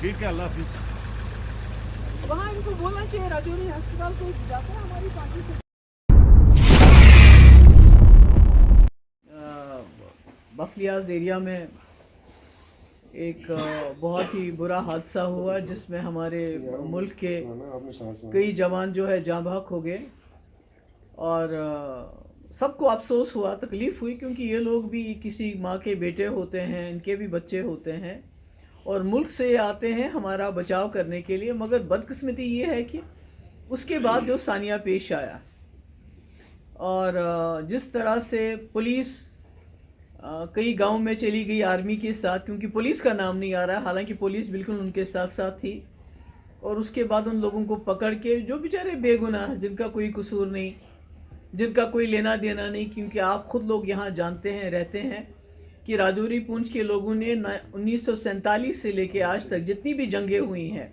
ठीक है, अल्लाह हाफिज। वहाँ इनको बोलना चाहिए राजौरी अस्पताल को जाकर हमारी पार्टी से। बखलियाज एरिया में एक बहुत ही बुरा हादसा हुआ जिसमें हमारे मुल्क के कई जवान जो है जाँ बहक हो गए और सबको अफसोस हुआ, तकलीफ़ हुई, क्योंकि ये लोग भी किसी माँ के बेटे होते हैं, इनके भी बच्चे होते हैं और मुल्क से आते हैं हमारा बचाव करने के लिए। मगर बदकिस्मती ये है कि उसके बाद जो सानिया पेश आया और जिस तरह से पुलिस कई गांव में चली गई आर्मी के साथ, क्योंकि पुलिस का नाम नहीं आ रहा है, हालांकि पुलिस बिल्कुल उनके साथ साथ थी, और उसके बाद उन लोगों को पकड़ के, जो बेचारे बेगुनाह, जिनका कोई कसूर नहीं, जिनका कोई लेना देना नहीं, क्योंकि आप खुद लोग यहाँ जानते हैं, रहते हैं कि राजौरी पूंछ के लोगों ने 1947 से लेके आज तक जितनी भी जंगें हुई हैं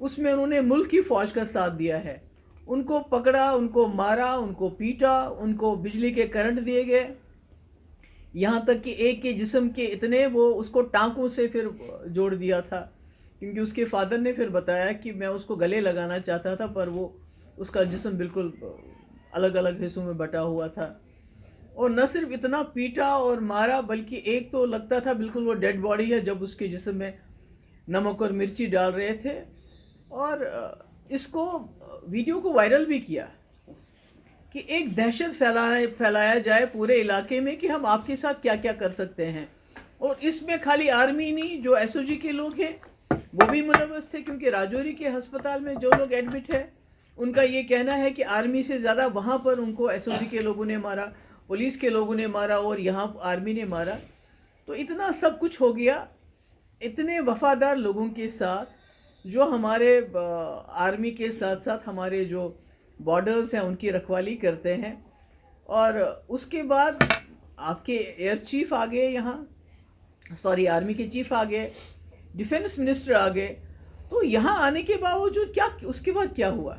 उसमें उन्होंने मुल्क की फ़ौज का साथ दिया है। उनको पकड़ा, उनको मारा, उनको पीटा, उनको बिजली के करंट दिए गए, यहाँ तक कि एक के जिस्म के इतने वो उसको टाँकों से फिर जोड़ दिया था, क्योंकि उसके फादर ने फिर बताया कि मैं उसको गले लगाना चाहता था पर वो उसका जिस्म बिल्कुल अलग अलग हिस्सों में बटा हुआ था। और न सिर्फ इतना पीटा और मारा, बल्कि एक तो लगता था बिल्कुल वो डेड बॉडी है जब उसके जिस्म में नमक और मिर्ची डाल रहे थे, और इसको वीडियो को वायरल भी किया कि एक दहशत फैलाया जाए पूरे इलाके में कि हम आपके साथ क्या क्या कर सकते हैं। और इसमें खाली आर्मी नहीं, जो एसओजी के लोग हैं वो भी मुलव्वस थे, क्योंकि राजौरी के अस्पताल में जो लोग एडमिट है उनका ये कहना है कि आर्मी से ज़्यादा वहाँ पर उनको एसओजी के लोगों ने मारा, पुलिस के लोगों ने मारा और यहाँ आर्मी ने मारा। तो इतना सब कुछ हो गया, इतने वफादार लोगों के साथ जो हमारे आर्मी के साथ साथ हमारे जो बॉर्डर्स हैं उनकी रखवाली करते हैं। और उसके बाद आपके एयर चीफ आ गए यहाँ, सॉरी आर्मी के चीफ आ गए, डिफेंस मिनिस्टर आ गए। तो यहाँ आने के बावजूद क्या उसके बाद क्या हुआ?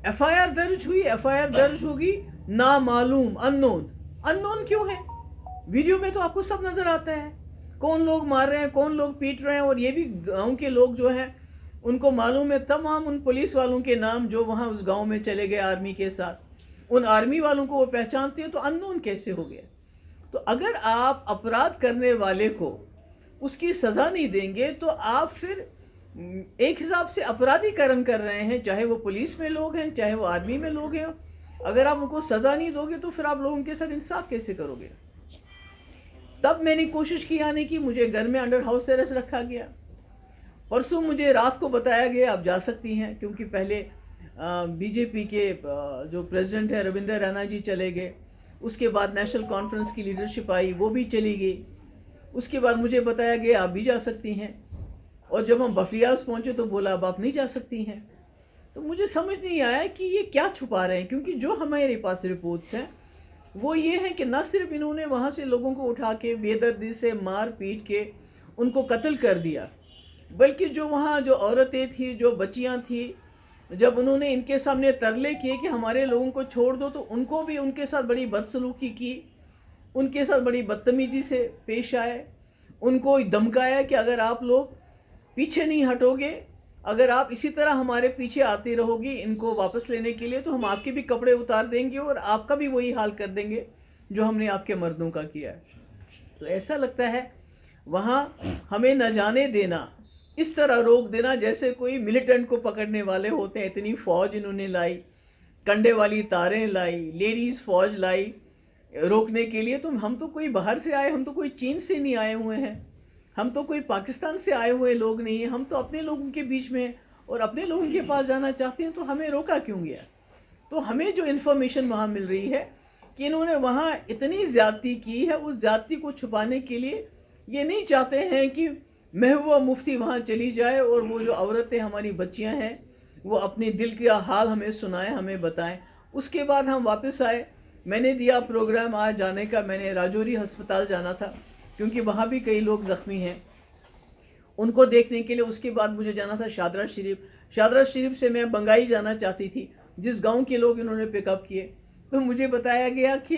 एफआईआर दर्ज हुई, एफआईआर दर्ज होगी, नामालूम, अननोन क्यों है? वीडियो में तो आपको सब नज़र आता है, कौन लोग मार रहे हैं, कौन लोग पीट रहे हैं, और ये भी गाँव के लोग जो हैं उनको मालूम है तमाम उन पुलिस वालों के नाम जो वहाँ उस गांव में चले गए आर्मी के साथ, उन आर्मी वालों को वो पहचानते हैं। तो अननोन कैसे हो गया? तो अगर आप अपराध करने वाले को उसकी सज़ा नहीं देंगे तो आप फिर एक हिसाब से अपराधीकरण कर रहे हैं, चाहे वो पुलिस में लोग हैं, चाहे वो आर्मी में लोग हैं। अगर आप उनको सज़ा नहीं दोगे तो फिर आप लोगों के साथ इंसाफ कैसे करोगे? तब मैंने कोशिश की आने की, मुझे घर में अंडर हाउस अरेस्ट रखा गया। परसों मुझे रात को बताया गया आप जा सकती हैं, क्योंकि पहले बीजेपी के जो प्रेसिडेंट है रविंद्र रैना जी चले गए, उसके बाद नेशनल कॉन्फ्रेंस की लीडरशिप आई, वो भी चली गई। उसके बाद मुझे बताया गया आप भी जा सकती हैं, और जब हम बखलियाज पहुंचे तो बोला अब आप नहीं जा सकती हैं। तो मुझे समझ नहीं आया कि ये क्या छुपा रहे हैं, क्योंकि जो हमारे पास रिपोर्ट्स हैं वो ये हैं कि न सिर्फ इन्होंने वहाँ से लोगों को उठा के बेदर्दी से मार पीट के उनको कत्ल कर दिया, बल्कि जो वहाँ जो औरतें थी, जो बच्चियाँ थी, जब उन्होंने इनके सामने तरले किए कि हमारे लोगों को छोड़ दो, तो उनको भी उनके साथ बड़ी बदसलूकी की, उनके साथ बड़ी बदतमीजी से पेश आए, उनको धमकाया कि अगर आप लोग पीछे नहीं हटोगे, अगर आप इसी तरह हमारे पीछे आती रहोगी इनको वापस लेने के लिए, तो हम आपके भी कपड़े उतार देंगे और आपका भी वही हाल कर देंगे जो हमने आपके मर्दों का किया है। तो ऐसा लगता है वहाँ हमें न जाने देना, इस तरह रोक देना जैसे कोई मिलिटेंट को पकड़ने वाले होते हैं। इतनी फ़ौज इन्होंने लाई, कंडे वाली तारें लाई, लेडीज़ फ़ौज लाई रोकने के लिए। तो हम तो कोई बाहर से आए, हम तो कोई चीन से नहीं आए हुए हैं, हम तो कोई पाकिस्तान से आए हुए लोग नहीं हैं, हम तो अपने लोगों के बीच में और अपने लोगों के पास जाना चाहते हैं। तो हमें रोका क्यों गया? तो हमें जो इन्फॉर्मेशन वहाँ मिल रही है कि इन्होंने वहाँ इतनी ज़्यादती की है, उस ज़्यादती को छुपाने के लिए ये नहीं चाहते हैं कि महबूबा मुफ्ती वहाँ चली जाए और वो जो औरतें हमारी बच्चियाँ हैं वो अपने दिल का हाल हमें सुनाएं, हमें बताएं। उसके बाद हम वापस आए, मैंने दिया प्रोग्राम आज जाने का, मैंने राजौरी अस्पताल जाना था क्योंकि वहाँ भी कई लोग ज़ख्मी हैं, उनको देखने के लिए। उसके बाद मुझे जाना था शादरा शरीफ, शादरा शरीफ से मैं बंगाई जाना चाहती थी, जिस गांव के लोग इन्होंने पिकअप किए। तो मुझे बताया गया कि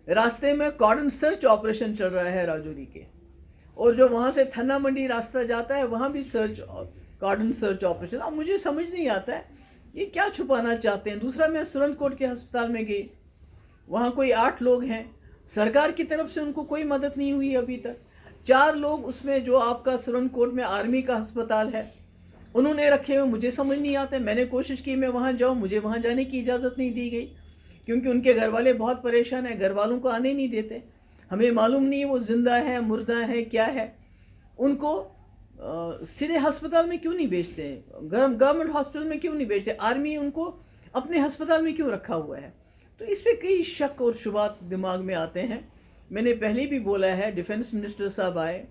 रास्ते में कॉर्डन सर्च ऑपरेशन चल रहा है राजौरी के, और जो वहाँ से थन्ना मंडी रास्ता जाता है वहाँ भी सर्च, कार्डन सर्च ऑपरेशन। अब मुझे समझ नहीं आता है ये क्या छुपाना चाहते हैं। दूसरा, मैं सुरनकोट के अस्पताल में गई, वहाँ कोई 8 लोग हैं, सरकार की तरफ से उनको कोई मदद नहीं हुई अभी तक। 4 लोग उसमें जो आपका सुरनकोट में आर्मी का अस्पताल है उन्होंने रखे हुए, मुझे समझ नहीं आता है। मैंने कोशिश की मैं वहाँ जाऊँ, मुझे वहाँ जाने की इजाज़त नहीं दी गई क्योंकि उनके घर वाले बहुत परेशान हैं, घर वालों को आने नहीं देते। हमें मालूम नहीं है वो जिंदा है मुर्दा है क्या है। उनको सीधे अस्पताल में क्यों नहीं भेजते, गवर्नमेंट हॉस्पिटल में क्यों नहीं भेजते, आर्मी उनको अपने अस्पताल में क्यों रखा हुआ है। तो इससे कई शक और शुबात दिमाग में आते हैं। मैंने पहले भी बोला है, डिफेंस मिनिस्टर साहब आए,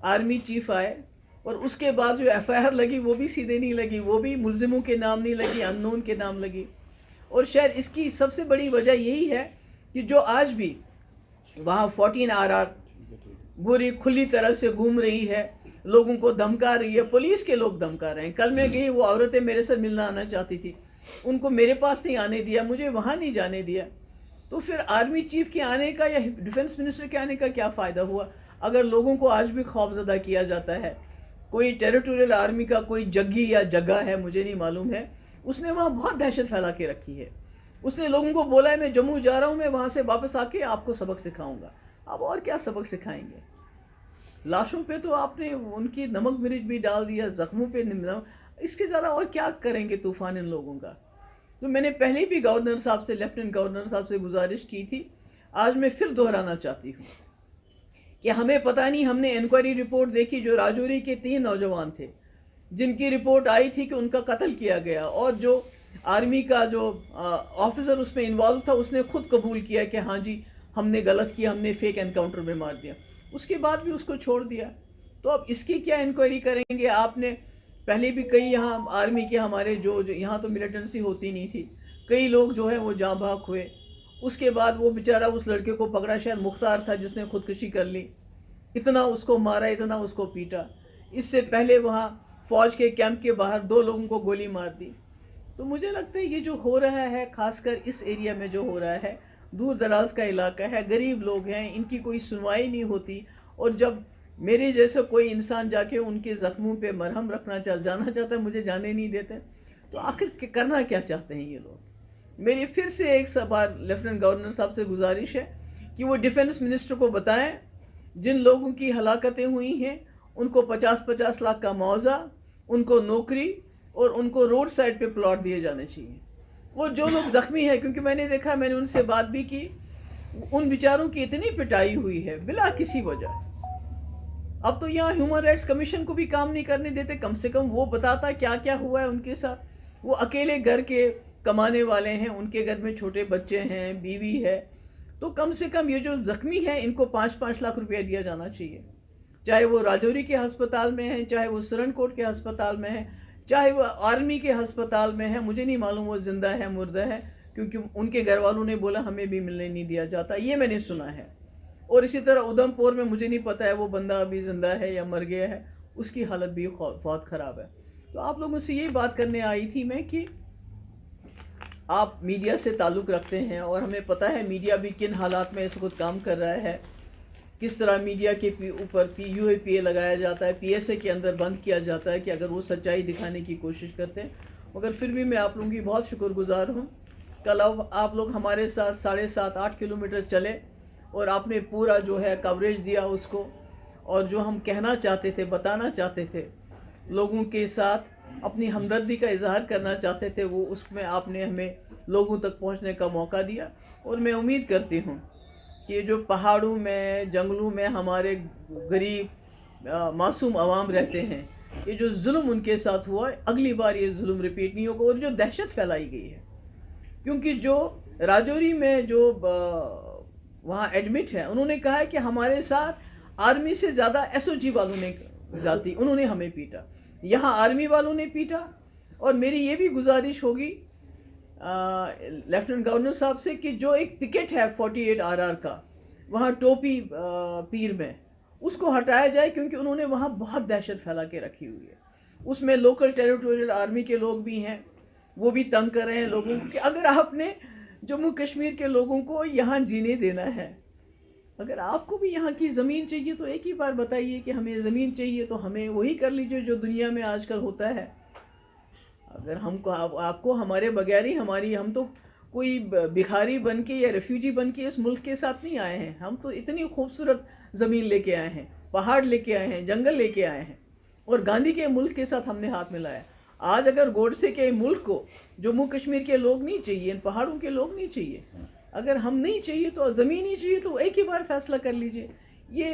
आर्मी चीफ आए, और उसके बाद जो FIR लगी वो भी सीधे नहीं लगी, वो भी मुलजिमों के नाम नहीं लगी, अननोन के नाम लगी। और शायद इसकी सबसे बड़ी वजह यही है कि जो आज भी वहाँ 14 RR बुरी खुली तरह से घूम रही है, लोगों को धमका रही है, पुलिस के लोग धमका रहे हैं। कल मैं गई, वो औरतें मेरे से मिलना आना चाहती थी, उनको मेरे पास नहीं आने दिया, मुझे वहाँ नहीं जाने दिया। तो फिर आर्मी चीफ के आने का या डिफेंस मिनिस्टर के आने का क्या फ़ायदा हुआ अगर लोगों को आज भी खौफजदा किया जाता है। कोई टेरिटोरियल आर्मी का कोई जग्गी या जगह है, मुझे नहीं मालूम है, उसने वहाँ बहुत दहशत फैला के रखी है। उसने लोगों को बोला है मैं जम्मू जा रहा हूँ, मैं वहाँ से वापस आके आपको सबक सिखाऊंगा। अब और क्या सबक सिखाएंगे। लाशों पे तो आपने उनकी नमक मिर्च भी डाल दिया, जख्मों पे नमक, इसके ज़्यादा और क्या करेंगे तूफान इन लोगों का। तो मैंने पहले भी गवर्नर साहब से, लेफ्टिनेंट गवर्नर साहब से गुजारिश की थी, आज मैं फिर दोहराना चाहती हूँ कि हमें पता नहीं, हमने इंक्वायरी रिपोर्ट देखी जो राजौरी के 3 नौजवान थे जिनकी रिपोर्ट आई थी कि उनका कत्ल किया गया, और जो आर्मी का जो ऑफिसर उसमें इन्वॉल्व था उसने खुद कबूल किया कि हाँ जी हमने गलत किया, हमने फेक एनकाउंटर में मार दिया। उसके बाद भी उसको छोड़ दिया। तो अब इसकी क्या इंक्वायरी करेंगे। आपने पहले भी कई यहाँ आर्मी के हमारे जो यहाँ तो मिलिटेंसी होती नहीं थी, कई लोग जो है वो जाँ भाग हुए। उसके बाद वो बेचारा उस लड़के को पकड़ा, शायद मुख्तार था जिसने खुदकुशी कर ली, इतना उसको मारा, इतना उसको पीटा। इससे पहले वहाँ फौज के कैंप के बाहर 2 लोगों को गोली मार दी। तो मुझे लगता है ये जो हो रहा है, खासकर इस एरिया में जो हो रहा है, दूर दराज का इलाका है, गरीब लोग हैं, इनकी कोई सुनवाई नहीं होती। और जब मेरे जैसे कोई इंसान जाके उनके ज़ख्मों पे मरहम जाना चाहता है, मुझे जाने नहीं देते, तो आखिर करना क्या चाहते हैं ये लोग। मेरी फिर से एक बार लेफ्टिनेंट गवर्नर साहब से गुजारिश है कि वो डिफेंस मिनिस्टर को बताएं जिन लोगों की हलाकतें हुई हैं उनको 50-50 लाख का मुआवजा, उनको नौकरी और उनको रोड साइड पे प्लॉट दिए जाने चाहिए। वो जो लोग ज़ख्मी हैं, क्योंकि मैंने देखा, मैंने उनसे बात भी की, उन बेचारों की इतनी पिटाई हुई है बिला किसी वजह। अब तो यहाँ ह्यूमन राइट्स कमीशन को भी काम नहीं करने देते, कम से कम वो बताता क्या क्या हुआ है उनके साथ। वो अकेले घर के कमाने वाले हैं, उनके घर में छोटे बच्चे हैं, बीवी है, तो कम से कम ये जो ज़ख्मी हैं इनको 5-5 लाख रुपया दिया जाना चाहिए। चाहे वो राजौरी के अस्पताल में है, चाहे वो सुरनकोट के अस्पताल में है, चाहे वो आर्मी के अस्पताल में है, मुझे नहीं मालूम वो जिंदा है मुर्दा है, क्योंकि उनके घर वालों ने बोला हमें भी मिलने नहीं दिया जाता, ये मैंने सुना है। और इसी तरह उधमपुर में मुझे नहीं पता है वो बंदा अभी जिंदा है या मर गया है, उसकी हालत भी बहुत ख़राब है। तो आप लोगों से यही बात करने आई थी मैं कि आप मीडिया से ताल्लुक़ रखते हैं और हमें पता है मीडिया भी किन हालात में इस वक्त काम कर रहा है, किस तरह मीडिया के ऊपर UAPA लगाया जाता है, PSA के अंदर बंद किया जाता है कि अगर वो सच्चाई दिखाने की कोशिश करते हैं। मगर फिर भी मैं आप लोगों की बहुत शुक्रगुजार हूँ। कल अब आप लोग हमारे साथ 7.5-8 किलोमीटर चले और आपने पूरा जो है कवरेज दिया उसको, और जो हम कहना चाहते थे, बताना चाहते थे, लोगों के साथ अपनी हमदर्दी का इजहार करना चाहते थे, वो उसमें आपने हमें लोगों तक पहुँचने का मौका दिया। और मैं उम्मीद करती हूँ कि जो पहाड़ों में, जंगलों में हमारे गरीब मासूम आवाम रहते हैं, ये जो जुल्म उनके साथ हुआ है, अगली बार ये जुल्म रिपीट नहीं होगा। और जो दहशत फैलाई गई है, क्योंकि जो राजौरी में जो वहाँ एडमिट है, उन्होंने कहा है कि हमारे साथ आर्मी से ज़्यादा SOG वालों ने जाती, उन्होंने हमें पीटा, यहाँ आर्मी वालों ने पीटा। और मेरी ये भी गुजारिश होगी लेफ्टिनेंट गवर्नर साहब से कि जो एक पिकेट है 48 RR का वहाँ टोपी पीर में, उसको हटाया जाए, क्योंकि उन्होंने वहाँ बहुत दहशत फैला के रखी हुई है। उसमें लोकल टेरिटोरियल आर्मी के लोग भी हैं, वो भी तंग कर रहे हैं लोगों को कि अगर आपने जम्मू कश्मीर के लोगों को यहाँ जीने देना है अगर आपको भी यहाँ की ज़मीन चाहिए तो एक ही बार बताइए कि हमें ज़मीन चाहिए, तो हमें वही कर लीजिए जो दुनिया में आजकल होता है। अगर हमको आपको हमारे बगैर ही हम तो कोई भिखारी बन के या रेफ्यूजी बन के इस मुल्क के साथ नहीं आए हैं। हम तो इतनी खूबसूरत ज़मीन लेके आए हैं, पहाड़ लेके आए हैं, जंगल लेके आए हैं, और गांधी के मुल्क के साथ हमने हाथ मिलाया। आज अगर गोडसे के मुल्क को जम्मू कश्मीर के लोग नहीं चाहिए, इन पहाड़ों के लोग नहीं चाहिए, अगर हम नहीं चाहिए तो ज़मीन ही चाहिए, तो एक ही बार फैसला कर लीजिए। ये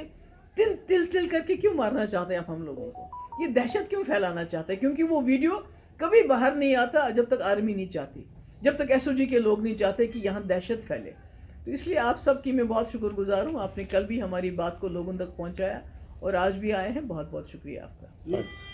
तिल तिल करके क्यों मारना चाहते हैं आप हम लोगों को? ये दहशत क्यों फैलाना चाहते हैं? क्योंकि वो वीडियो कभी बाहर नहीं आता जब तक आर्मी नहीं चाहती, जब तक एसओजी के लोग नहीं चाहते कि यहाँ दहशत फैले। तो इसलिए आप सब की मैं बहुत शुक्रगुजार हूँ। आपने कल भी हमारी बात को लोगों तक पहुँचाया और आज भी आए हैं। बहुत बहुत शुक्रिया आपका।